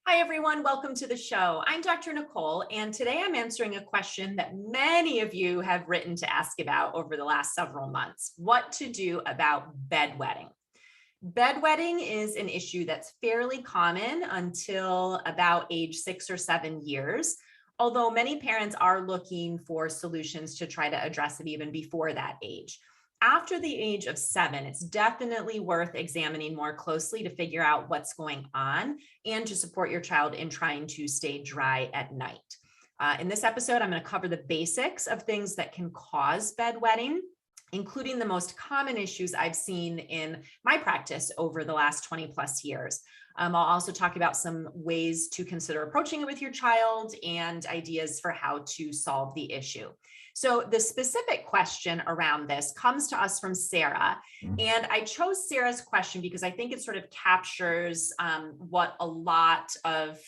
Hi, everyone. Welcome to the show. I'm Dr. Nicole, and today I'm answering a question that many of you have written to ask about over the last several months: what to do about bedwetting. Bedwetting is an issue that's fairly common until about age 6 or 7 years, although many parents are looking for solutions to try to address it even before that age. After the age of 7, it's definitely worth examining more closely to figure out what's going on and to support your child in trying to stay dry at night. In this episode, I'm going to cover the basics of things that can cause bedwetting, including the most common issues I've seen in my practice over the last 20 plus years. I'll also talk about some ways to consider approaching it with your child and ideas for how to solve the issue. So the specific question around this comes to us from Sarah. And I chose Sarah's question because I think it sort of captures what a lot of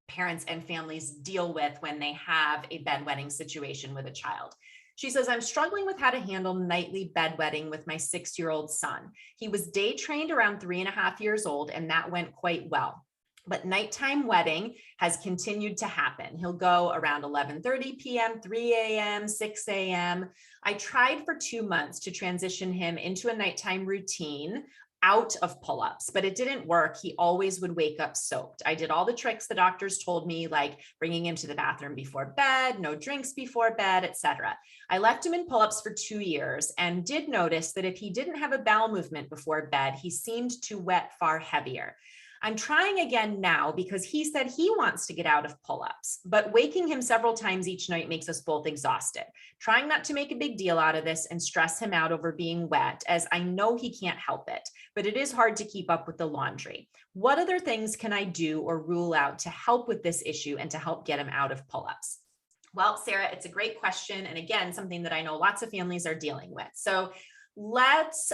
parents and families deal with when they have a bedwetting situation with a child. She says, I'm struggling with how to handle nightly bedwetting with my 6-year-old son. He was day trained around 3.5 years old, and that went quite well. But nighttime wetting has continued to happen. He'll go around 11:30 p.m., 3 a.m., 6 a.m. I tried for 2 months to transition him into a nighttime routine out of pull-ups, but it didn't work. He always would wake up soaked. I did all the tricks the doctors told me, like bringing him to the bathroom before bed, no drinks before bed, etc. I left him in pull-ups for 2 years and did notice that if he didn't have a bowel movement before bed, he seemed to wet far heavier. I'm trying again now because he said he wants to get out of pull-ups, but waking him several times each night makes us both exhausted. Trying not to make a big deal out of this and stress him out over being wet, as I know he can't help it, but it is hard to keep up with the laundry. What other things can I do or rule out to help with this issue and to help get him out of pull-ups? Well, Sarah, it's a great question. And again, something that I know lots of families are dealing with. So let's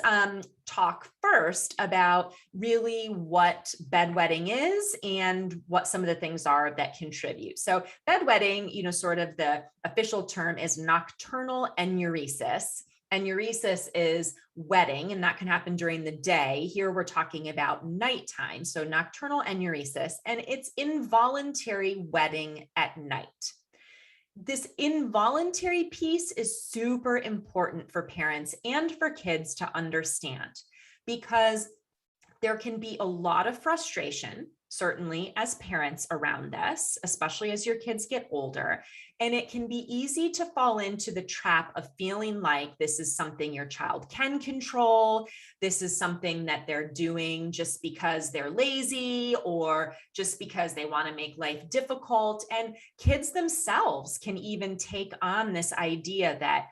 talk first about really what bedwetting is and what some of the things are that contribute. So bedwetting, sort of the official term is nocturnal enuresis. Enuresis is wetting, and that can happen during the day. Here we're talking about nighttime. So nocturnal enuresis, and it's involuntary wetting at night. This involuntary piece is super important for parents and for kids to understand, because there can be a lot of frustration, certainly as parents around this, especially as your kids get older. And it can be easy to fall into the trap of feeling like this is something your child can control. This is something that they're doing just because they're lazy or just because they want to make life difficult. And kids themselves can even take on this idea that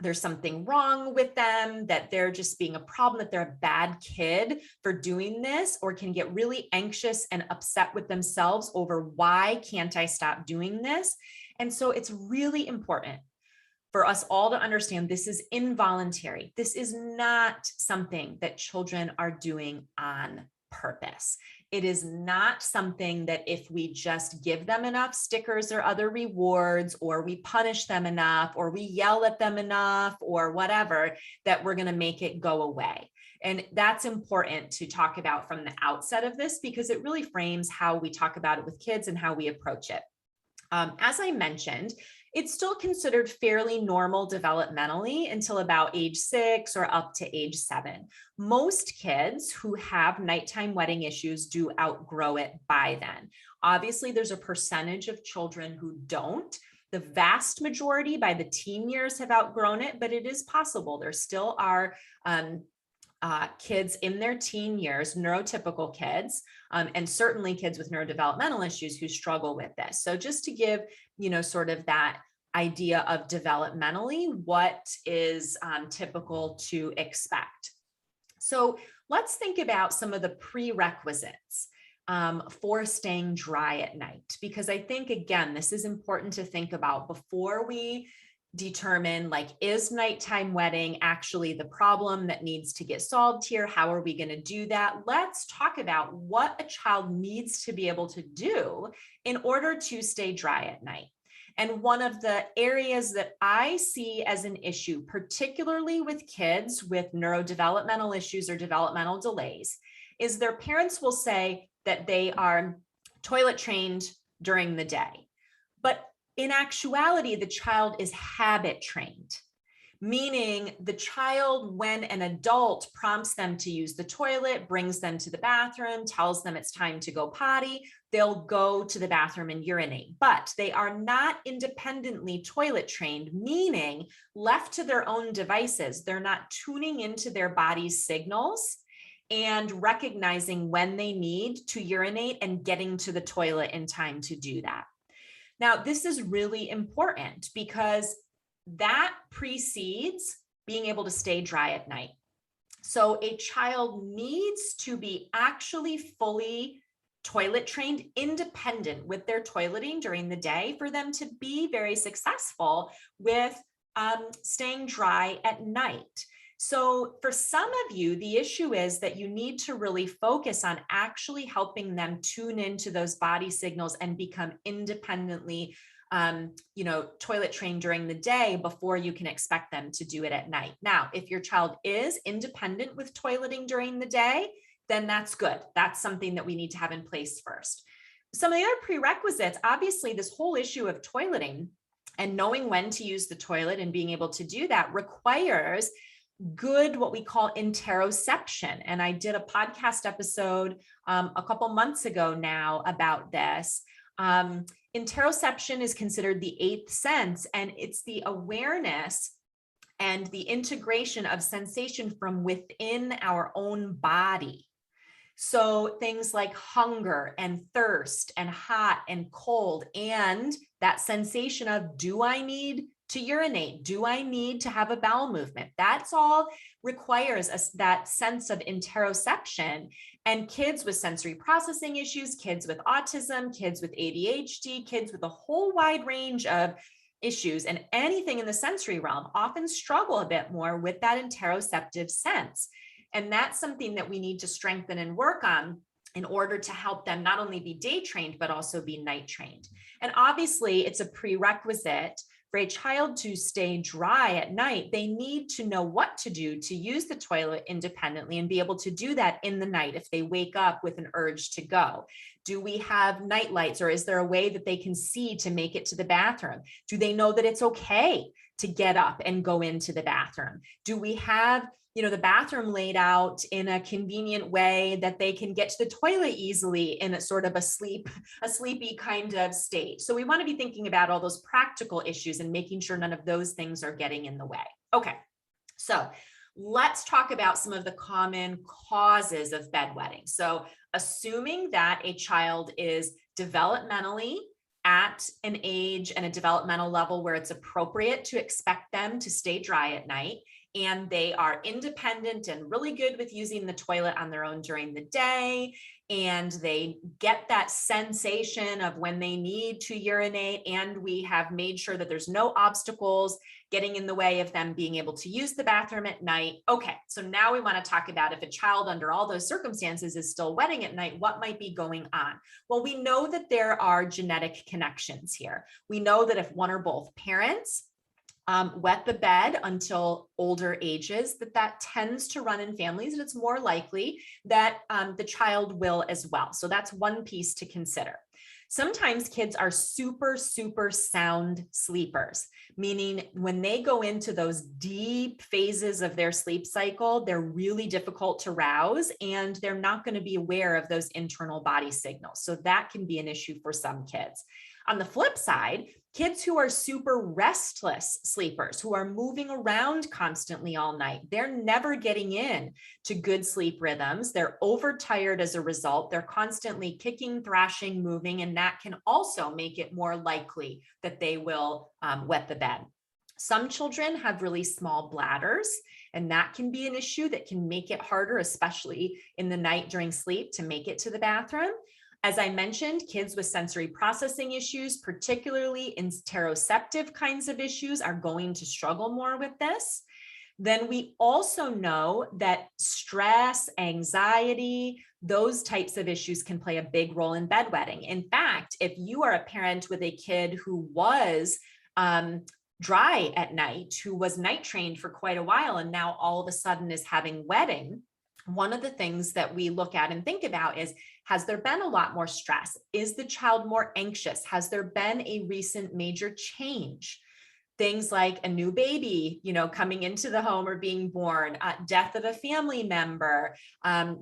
there's something wrong with them, that they're just being a problem, that they're a bad kid for doing this, or can get really anxious and upset with themselves over why can't I stop doing this? And so it's really important for us all to understand this is involuntary. This is not something that children are doing on purpose. It is not something that if we just give them enough stickers or other rewards, or we punish them enough, or we yell at them enough, or whatever, that we're going to make it go away. And that's important to talk about from the outset of this, because it really frames how we talk about it with kids and how we approach it. As I mentioned, it's still considered fairly normal developmentally until about age 6 or up to age 7. Most kids who have nighttime wetting issues do outgrow it by then. Obviously, there's a percentage of children who don't. The vast majority by the teen years have outgrown it, but it is possible. There still are kids in their teen years, neurotypical kids, and certainly kids with neurodevelopmental issues who struggle with this. So just to give, sort of that idea of developmentally what is typical to expect. So let's think about some of the prerequisites for staying dry at night, because I think, again, this is important to think about before we determine, like, is nighttime wetting actually the problem that needs to get solved here? How are we going to do that? Let's talk about what a child needs to be able to do in order to stay dry at night. And one of the areas that I see as an issue, particularly with kids with neurodevelopmental issues or developmental delays, is their parents will say that they are toilet trained during the day. But in actuality, the child is habit trained, meaning the child, when an adult prompts them to use the toilet, brings them to the bathroom, tells them it's time to go potty, they'll go to the bathroom and urinate. But they are not independently toilet trained, meaning left to their own devices, they're not tuning into their body's signals and recognizing when they need to urinate and getting to the toilet in time to do that. Now, this is really important because that precedes being able to stay dry at night. So a child needs to be actually fully toilet trained, independent with their toileting during the day for them to be very successful with staying dry at night. So for some of you, the issue is that you need to really focus on actually helping them tune into those body signals and become independently toilet trained during the day before you can expect them to do it at night. Now, if your child is independent with toileting during the day, then that's good. That's something that we need to have in place first. Some of the other prerequisites, obviously, this whole issue of toileting and knowing when to use the toilet and being able to do that requires good, what we call interoception. And I did a podcast episode a couple months ago now about this. Interoception is considered the eighth sense, and it's the awareness and the integration of sensation from within our own body. So things like hunger and thirst and hot and cold, and that sensation of, do I need to urinate? Do I need to have a bowel movement? That's all requires that sense of interoception. And kids with sensory processing issues, kids with autism, kids with ADHD, kids with a whole wide range of issues and anything in the sensory realm often struggle a bit more with that interoceptive sense. And that's something that we need to strengthen and work on in order to help them not only be day trained, but also be night trained. And obviously, it's a prerequisite for a child to stay dry at night. They need to know what to do to use the toilet independently and be able to do that in the night if they wake up with an urge to go. Do we have night lights, or is there a way that they can see to make it to the bathroom? Do they know that it's okay to get up and go into the bathroom? Do we have the bathroom laid out in a convenient way that they can get to the toilet easily in a sort of a sleepy kind of state? So we want to be thinking about all those practical issues and making sure none of those things are getting in the way. Okay, so let's talk about some of the common causes of bedwetting. So assuming that a child is developmentally at an age and a developmental level where it's appropriate to expect them to stay dry at night, and they are independent and really good with using the toilet on their own during the day, and they get that sensation of when they need to urinate, and we have made sure that there's no obstacles getting in the way of them being able to use the bathroom at night. Okay, so now we want to talk about if a child under all those circumstances is still wetting at night, what might be going on? Well, we know that there are genetic connections here. We know that if one or both parents wet the bed until older ages, that tends to run in families, and it's more likely that the child will as well. So that's one piece to consider. Sometimes kids are super, super sound sleepers, meaning when they go into those deep phases of their sleep cycle, they're really difficult to rouse, and they're not going to be aware of those internal body signals. So that can be an issue for some kids. On the flip side, kids who are super restless sleepers, who are moving around constantly all night, they're never getting in to good sleep rhythms. They're overtired as a result. They're constantly kicking, thrashing, moving, and that can also make it more likely that they will wet the bed. Some children have really small bladders, and that can be an issue that can make it harder, especially in the night during sleep, to make it to the bathroom. As I mentioned, kids with sensory processing issues, particularly interoceptive kinds of issues, are going to struggle more with this. Then we also know that stress, anxiety, those types of issues can play a big role in bedwetting. In fact, if you are a parent with a kid who was dry at night, who was night trained for quite a while, and now all of a sudden is having wetting, one of the things that we look at and think about is, has there been a lot more stress? Is the child more anxious? Has there been a recent major change? Things like a new baby, coming into the home or being born, death of a family member,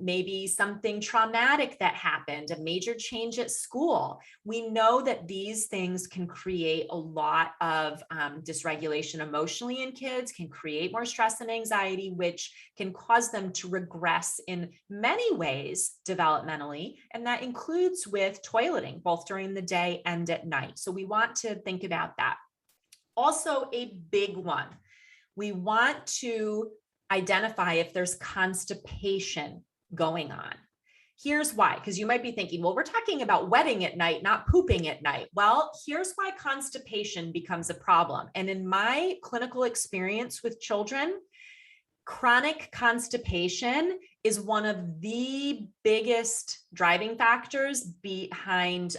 maybe something traumatic that happened, a major change at school. We know that these things can create a lot of dysregulation emotionally in kids, can create more stress and anxiety, which can cause them to regress in many ways developmentally. And that includes with toileting, both during the day and at night. So we want to think about that. Also, a big one, we want to identify if there's constipation going on. Here's why, because you might be thinking, well, we're talking about wetting at night, not pooping at night. Well, here's why constipation becomes a problem. And in my clinical experience with children, chronic constipation is one of the biggest driving factors behind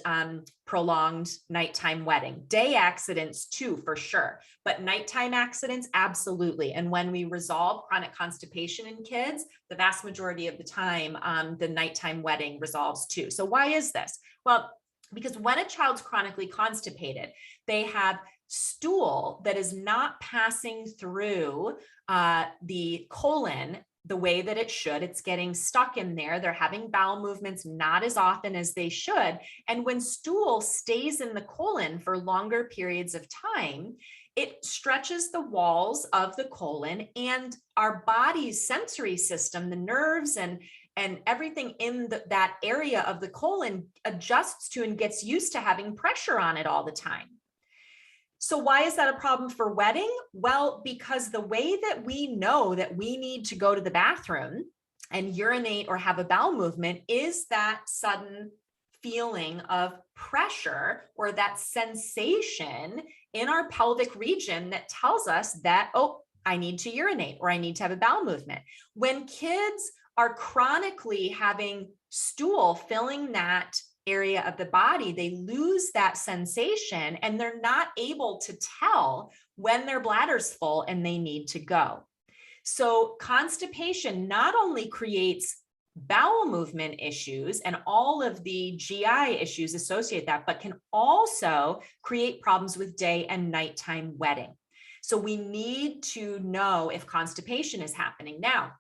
prolonged nighttime wetting. Day accidents too, for sure, but nighttime accidents, absolutely. And when we resolve chronic constipation in kids, the vast majority of the time, the nighttime wetting resolves too. So why is this? Well, because when a child's chronically constipated, they have stool that is not passing through the colon the way that it should. It's getting stuck in there. They're having bowel movements not as often as they should. And when stool stays in the colon for longer periods of time, it stretches the walls of the colon, and our body's sensory system, the nerves and everything in that area of the colon adjusts to and gets used to having pressure on it all the time. So why is that a problem for wetting? Well, because the way that we know that we need to go to the bathroom and urinate or have a bowel movement is that sudden feeling of pressure or that sensation in our pelvic region that tells us that, oh, I need to urinate or I need to have a bowel movement. When kids are chronically having stool filling that area of the body, they lose that sensation and they're not able to tell when their bladder's full and they need to go. So constipation not only creates bowel movement issues and all of the GI issues associated with that, but can also create problems with day and nighttime wetting. So we need to know if constipation is happening. Now,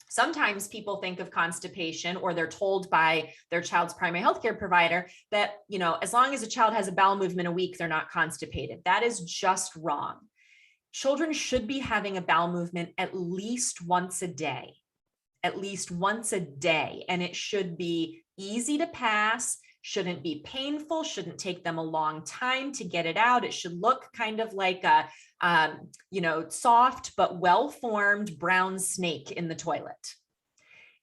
sometimes people think of constipation, or they're told by their child's primary healthcare provider that, as long as a child has a bowel movement a week, they're not constipated. That is just wrong. Children should be having a bowel movement at least once a day, and it should be easy to pass, shouldn't be painful, shouldn't take them a long time to get it out. It should look kind of like a soft but well-formed brown snake in the toilet.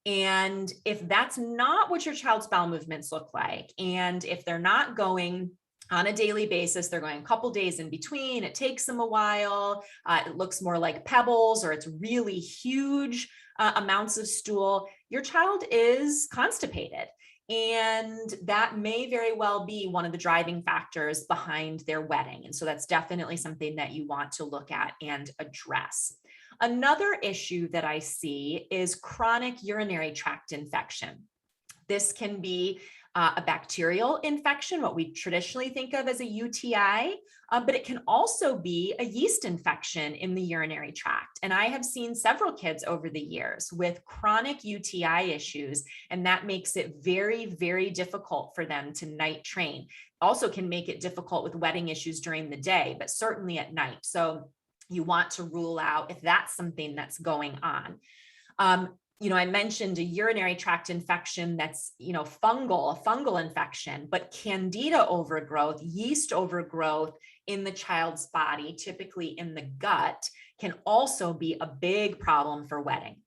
And if that's not what your child's bowel movements look like, and if they're not going on a daily basis, they're going a couple days in between, it takes them a while, it looks more like pebbles, or it's really huge amounts of stool, your child is constipated. And that may very well be one of the driving factors behind their wetting. And so that's definitely something that you want to look at and address. Another issue that I see is chronic urinary tract infection. This can be a bacterial infection, what we traditionally think of as a UTI, but it can also be a yeast infection in the urinary tract. And I have seen several kids over the years with chronic UTI issues, and that makes it very, very difficult for them to night train. Also can make it difficult with wetting issues during the day, but certainly at night. So you want to rule out if that's something that's going on. I mentioned a urinary tract infection that's, a fungal infection, but candida overgrowth, yeast overgrowth in the child's body, typically in the gut, can also be a big problem for wetting.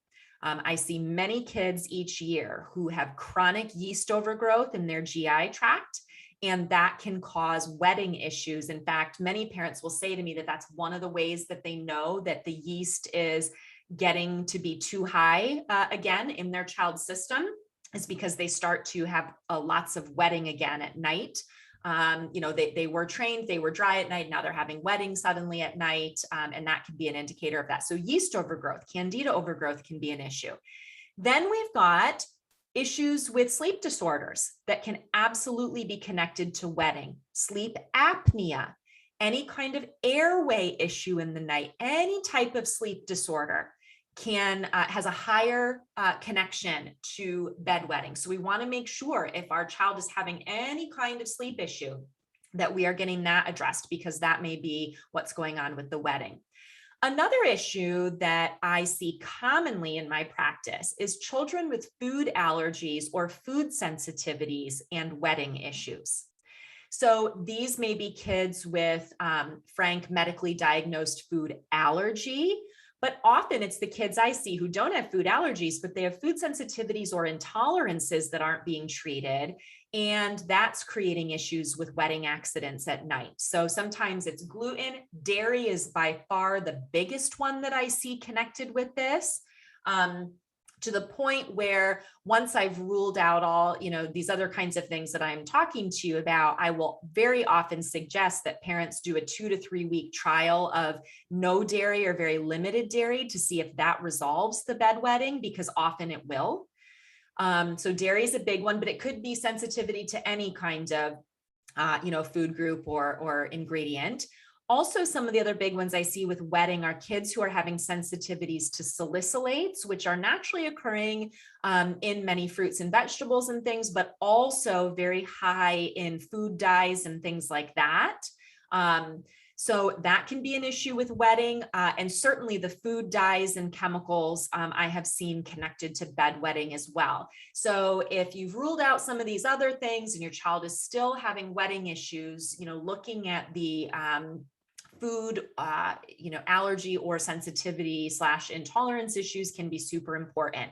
I see many kids each year who have chronic yeast overgrowth in their GI tract, and that can cause wetting issues. In fact, many parents will say to me that that's one of the ways that they know that the yeast is getting to be too high again in their child's system, is because they start to have lots of wetting again at night. They were trained, they were dry at night, now they're having wetting suddenly at night, and that can be an indicator of that. So yeast overgrowth, candida overgrowth can be an issue. Then we've got issues with sleep disorders that can absolutely be connected to wetting, sleep apnea, any kind of airway issue in the night, any type of sleep disorder has a higher connection to bedwetting. So we want to make sure if our child is having any kind of sleep issue that we are getting that addressed, because that may be what's going on with the wetting. Another issue that I see commonly in my practice is children with food allergies or food sensitivities and wetting issues. So these may be kids with frank medically diagnosed food allergy, but often it's the kids I see who don't have food allergies, but they have food sensitivities or intolerances that aren't being treated. And that's creating issues with wetting accidents at night. So sometimes it's gluten. Dairy is by far the biggest one that I see connected with this. To the point where once I've ruled out all, these other kinds of things that I'm talking to you about, I will very often suggest that parents do a 2 to 3 week trial of no dairy or very limited dairy to see if that resolves the bedwetting, because often it will. So dairy is a big one, but it could be sensitivity to any kind of, food group or ingredient. Also, some of the other big ones I see with wetting are kids who are having sensitivities to salicylates, which are naturally occurring in many fruits and vegetables and things, but also very high in food dyes and things like that. So that can be an issue with wetting, and certainly the food dyes and chemicals I have seen connected to bedwetting as well. So if you've ruled out some of these other things and your child is still having wetting issues, looking at the food, allergy or sensitivity / intolerance issues can be super important.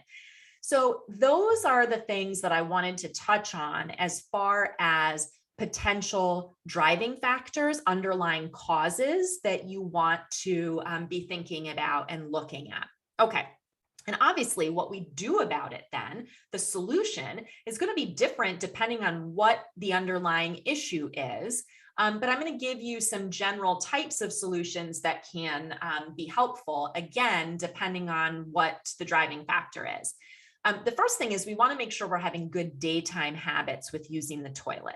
So those are the things that I wanted to touch on as far as potential driving factors, underlying causes that you want to be thinking about and looking at. Okay. And obviously what we do about it then, the solution is going to be different depending on what the underlying issue is. But I'm going to give you some general types of solutions that can be helpful, again, depending on what the driving factor is. The first thing is we want to make sure we're having good daytime habits with using the toilet.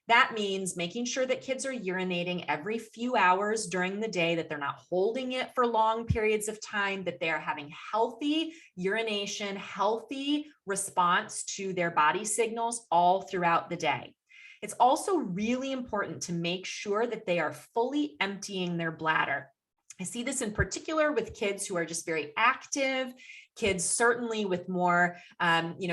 That means making sure that kids are urinating every few hours during the day, that they're not holding it for long periods of time, that they are having healthy urination, healthy response to their body signals all throughout the day. It's also really important to make sure that they are fully emptying their bladder. I see this in particular with kids who are just very active, kids certainly with more,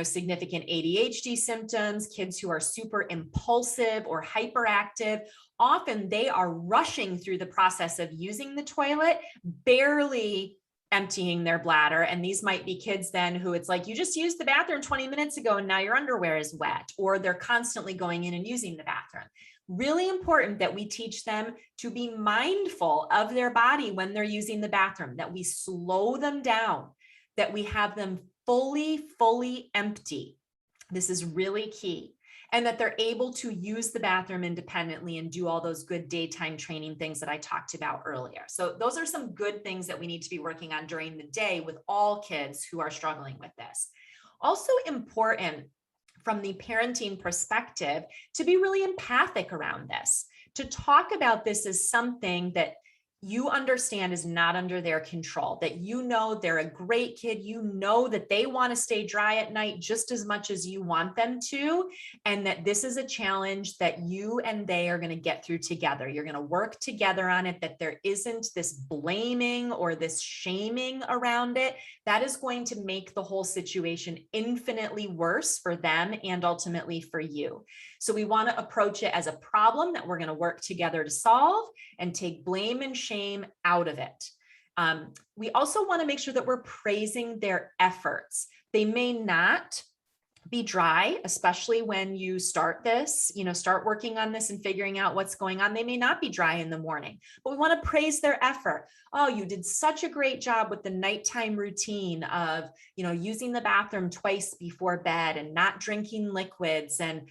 significant ADHD symptoms, kids who are super impulsive or hyperactive. Often they are rushing through the process of using the toilet, barely emptying their bladder. And these might be kids then who it's like, you just used the bathroom 20 minutes ago and now your underwear is wet, or they're constantly going in and using the bathroom. Really important that we teach them to be mindful of their body when they're using the bathroom, that we slow them down, that we have them fully empty. This is really key. And that they're able to use the bathroom independently and do all those good daytime training things that I talked about earlier. So those are some good things that we need to be working on during the day with all kids who are struggling with this. Also important from the parenting perspective to be really empathic around this, to talk about this as something that you understand is not under their control, that they're a great kid, that they want to stay dry at night just as much as you want them to, and that this is a challenge that you and they are going to get through together. You're going to work together on it, that there isn't this blaming or this shaming around it. That is going to make the whole situation infinitely worse for them and ultimately for you. So we want to approach it as a problem that we're going to work together to solve and take blame and shame out of it. We also want to make sure that we're praising their efforts. They may not be dry, especially when you start this, start working on this and figuring out what's going on. They may not be dry in the morning, but we want to praise their effort. Oh, you did such a great job with the nighttime routine of, using the bathroom twice before bed and not drinking liquids. And,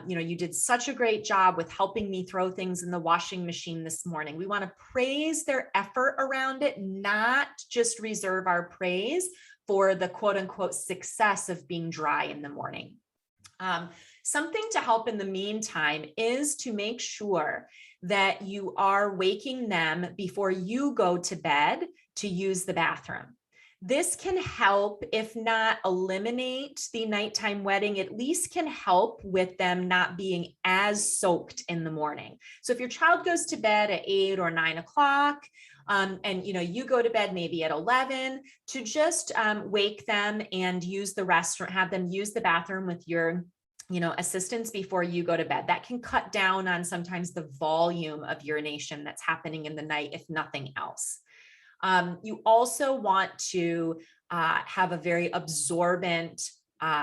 you did such a great job with helping me throw things in the washing machine this morning. We want to praise their effort around it, not just reserve our praise for the quote unquote success of being dry in the morning. Something to help in the meantime is to make sure that you are waking them before you go to bed to use the bathroom. This can help, if not eliminate the nighttime wetting, at least can help with them not being as soaked in the morning. So if your child goes to bed at 8 or 9 o'clock, and you go to bed maybe at 11, to just wake them and use the restroom, have them use the bathroom with your assistance before you go to bed. That can cut down on sometimes the volume of urination that's happening in the night, if nothing else. You also want to have a very absorbent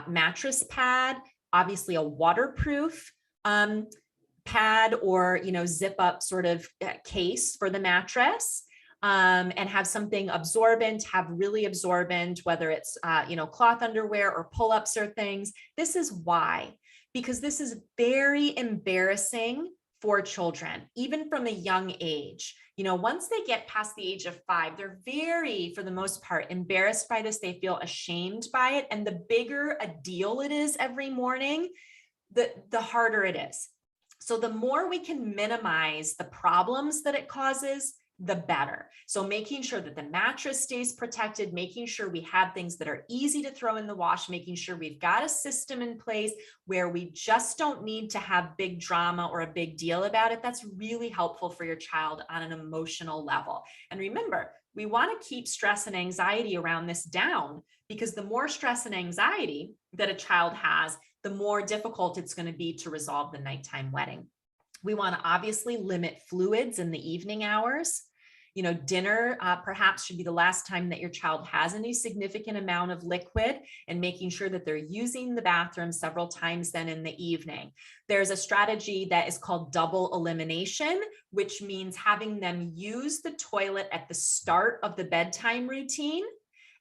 mattress pad, obviously a waterproof pad or, zip up sort of case for the mattress. And have something absorbent, have really absorbent, whether it's, cloth underwear or pull-ups or things. This is why, because this is very embarrassing for children, even from a young age. Once they get past the age of 5, they're very, for the most part, embarrassed by this. They feel ashamed by it. And the bigger a deal it is every morning, the harder it is. So the more we can minimize the problems that it causes, the better. So making sure that the mattress stays protected, making sure we have things that are easy to throw in the wash, making sure we've got a system in place where we just don't need to have big drama or a big deal about it. That's really helpful for your child on an emotional level. And remember, we want to keep stress and anxiety around this down, because the more stress and anxiety that a child has, the more difficult it's going to be to resolve the nighttime wetting. We want to obviously limit fluids in the evening hours. Dinner perhaps should be the last time that your child has any significant amount of liquid, and making sure that they're using the bathroom several times then in the evening. There's a strategy that is called double elimination, which means having them use the toilet at the start of the bedtime routine,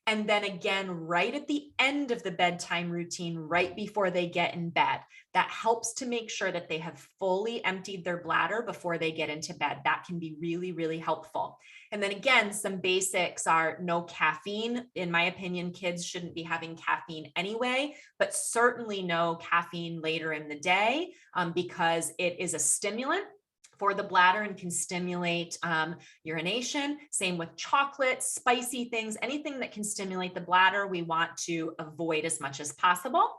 and then again, right at the end of the bedtime routine, right before they get in bed. That helps to make sure that they have fully emptied their bladder before they get into bed. That can be really, really helpful. And then again, some basics are no caffeine. In my opinion, kids shouldn't be having caffeine anyway, but certainly no caffeine later in the day, because it is a stimulant for the bladder and can stimulate urination. Same with chocolate, spicy things, anything that can stimulate the bladder, we want to avoid as much as possible.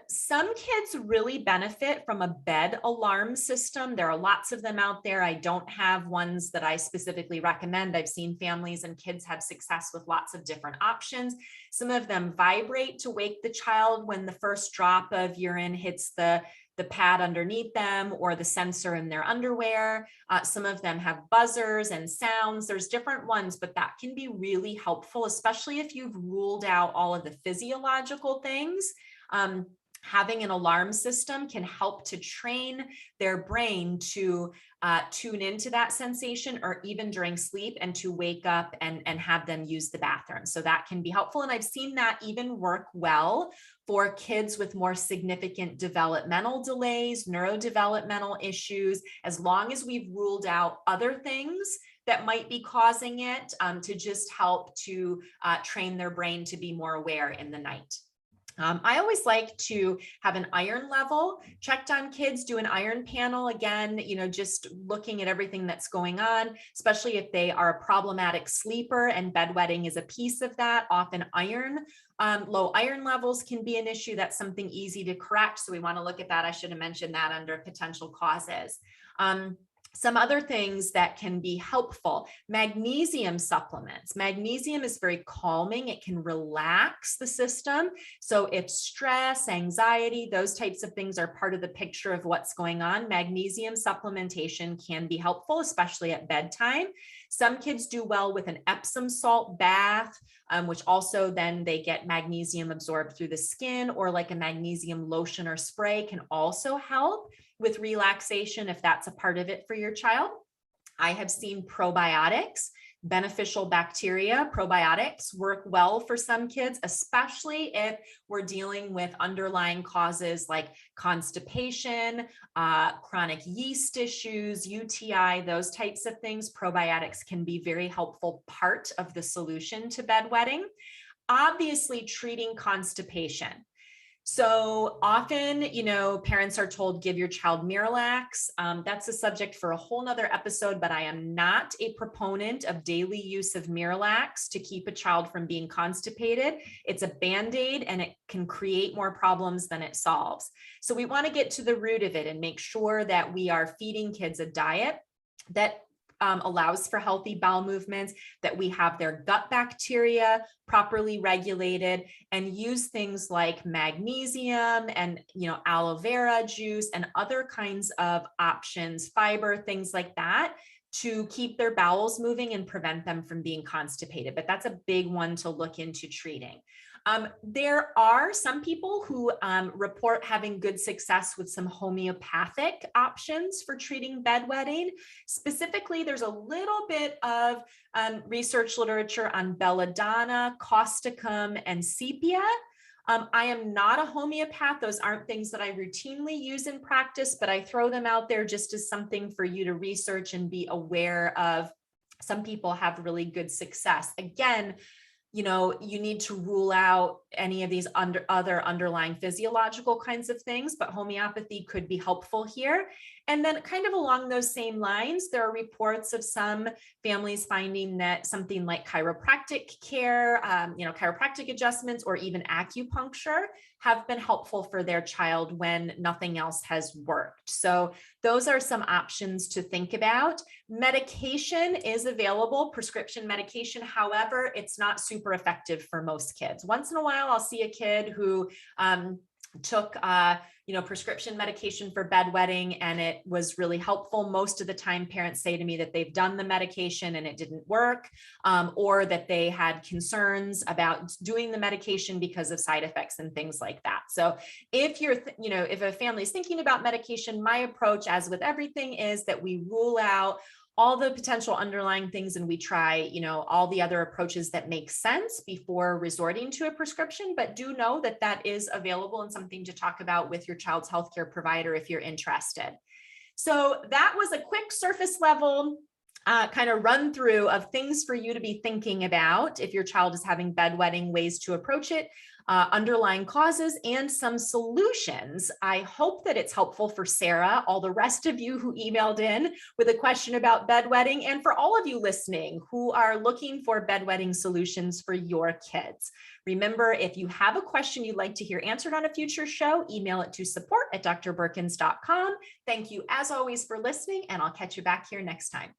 Some kids really benefit from a bed alarm system. There are lots of them out there. I don't have ones that I specifically recommend. I've seen families and kids have success with lots of different options. Some of them vibrate to wake the child when the first drop of urine hits the pad underneath them or the sensor in their underwear. Some of them have buzzers and sounds. There's different ones, but that can be really helpful, especially if you've ruled out all of the physiological things. Having an alarm system can help to train their brain to tune into that sensation, or even during sleep, and to wake up and have them use the bathroom. So that can be helpful. And I've seen that even work well for kids with more significant developmental delays, neurodevelopmental issues, as long as we've ruled out other things that might be causing it, to just help to train their brain to be more aware in the night. I always like to have an iron level checked on kids, do an iron panel again, just looking at everything that's going on, especially if they are a problematic sleeper, and bedwetting is a piece of that. Often low iron levels can be an issue. That's something easy to correct. So we want to look at that. I should have mentioned that under potential causes. Some other things that can be helpful: magnesium supplements. Magnesium is very calming. It can relax the system. So if stress, anxiety, those types of things are part of the picture of what's going on, magnesium supplementation can be helpful, especially at bedtime. Some kids do well with an Epsom salt bath, which also then they get magnesium absorbed through the skin, or like a magnesium lotion or spray can also help with relaxation if that's a part of it for your child. I have seen probiotics, beneficial bacteria. Probiotics work well for some kids, especially if we're dealing with underlying causes like constipation, chronic yeast issues, UTI, those types of things. Probiotics can be very helpful part of the solution to bedwetting. obviously treating constipation. So often, parents are told, give your child Miralax. That's a subject for a whole nother episode, but I am not a proponent of daily use of Miralax to keep a child from being constipated. It's a Band-Aid and it can create more problems than it solves. So we want to get to the root of it and make sure that we are feeding kids a diet that allows for healthy bowel movements, that we have their gut bacteria properly regulated, and use things like magnesium and aloe vera juice and other kinds of options, fiber, things like that, to keep their bowels moving and prevent them from being constipated. But that's a big one to look into treating. There are some people who report having good success with some homeopathic options for treating bedwetting. Specifically, there's a little bit of research literature on belladonna, causticum, and sepia. I am not a homeopath. Those aren't things that I routinely use in practice, but I throw them out there just as something for you to research and be aware of. Some people have really good success. Again, you need to rule out any of these other underlying physiological kinds of things, but homeopathy could be helpful here. And then kind of along those same lines, there are reports of some families finding that something like chiropractic care, chiropractic adjustments, or even acupuncture have been helpful for their child when nothing else has worked. So those are some options to think about. Medication is available, prescription medication. However, it's not super effective for most kids. Once in a while, I'll see a kid who took prescription medication for bedwetting and it was really helpful. Most of the time, parents say to me that they've done the medication and it didn't work, or that they had concerns about doing the medication because of side effects and things like that. So if if a family is thinking about medication, my approach, as with everything, is that we rule out all the potential underlying things and we try, all the other approaches that make sense before resorting to a prescription. But do know that that is available and something to talk about with your child's healthcare provider if you're interested. So that was a quick surface level kind of run through of things for you to be thinking about if your child is having bedwetting, ways to approach it, underlying causes, and some solutions. I hope that it's helpful for Sarah, all the rest of you who emailed in with a question about bedwetting, and for all of you listening who are looking for bedwetting solutions for your kids. Remember, if you have a question you'd like to hear answered on a future show, email it to support@drbeurkens.com. Thank you as always for listening, and I'll catch you back here next time.